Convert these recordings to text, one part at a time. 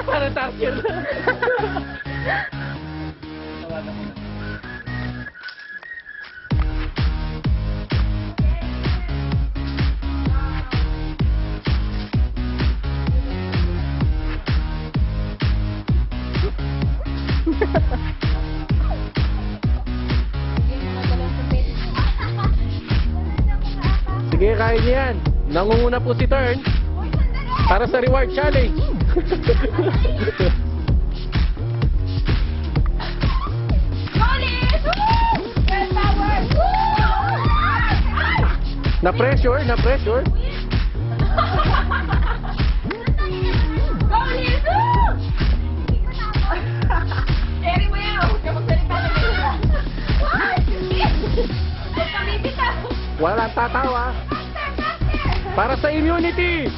Para target. Sige, kaya niyo yan. Nangunguna po si Turn para sa reward challenge. Na-pressure, na-pressure. Walang tatawa. Para sa immunity.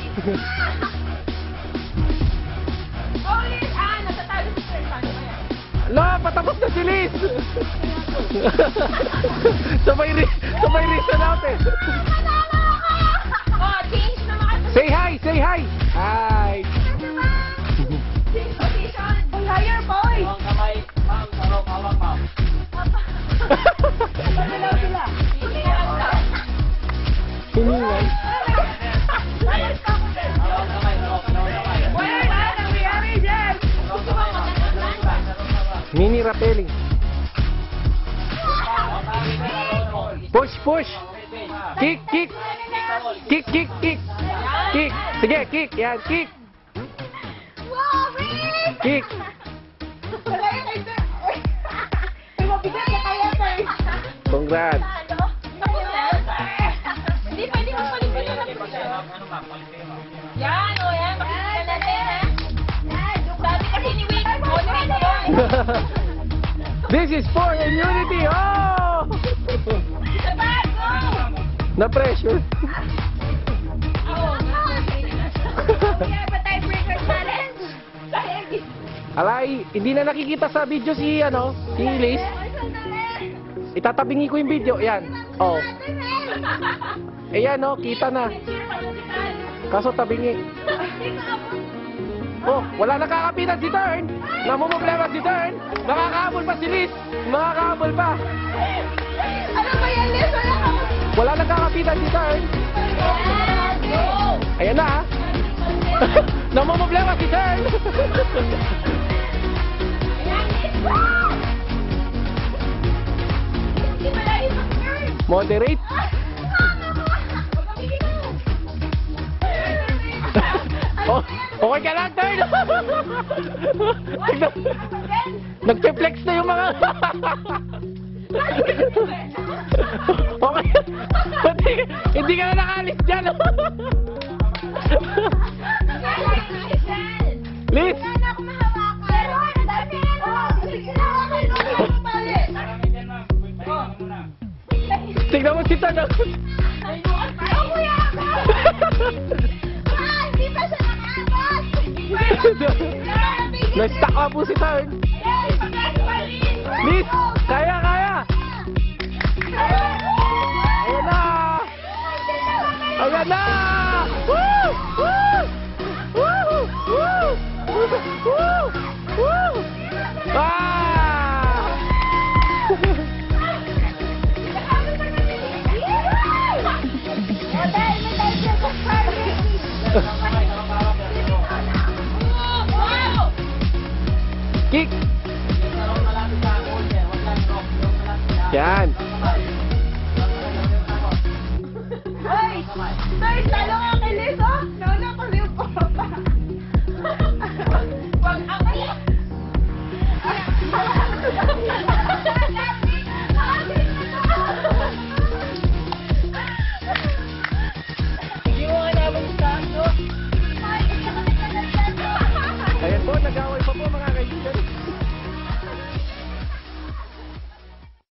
Lo, patapos na si Liz. Sabay risa natin. Say hi, say hi. Hi. Change position. Higher, boy. Pagalaw sila. Hiningan. Mini rappelling. Push, push. Kick, kick. Kick, kick, kick. Kick. Sige, kick. Yan, kick. Kick. Congrats. Hindi pwede mo palipitan na po siya. Yan, o yan. Makikita natin, ha? Sabi kasi ni Wayne, moderate yun. This is for immunity. Oh! Na-pressure. Alay, hindi na nakikita sa video si Liz. Itatabingi ko yung video. Yan. Oh. Ayan, kita na. Kaso tabingi. Oh, wala nakakapitan si Turn. Namumblema si Turn. Makakahabol pa si Liz. Makakahabol pa. Ano ba yan, Liz? Wala nakakapitan si Turn. Ayan na, ha. Namumblema si Turn. Moderate. Oh, okay ka lang, Turn. Nagpe-flex na yung mga... Okay. Hindi ka na nakalis dyan. Liz! Tignan mo si Turn. Na-stuck ka po si Turn. Liz! Kaya, kaya! Ayan na! Ayan na! Woo! Woo! Woo! Woo! Woo! Woo! Ah! Kick! Yan! Hoy! Hoy, talo nga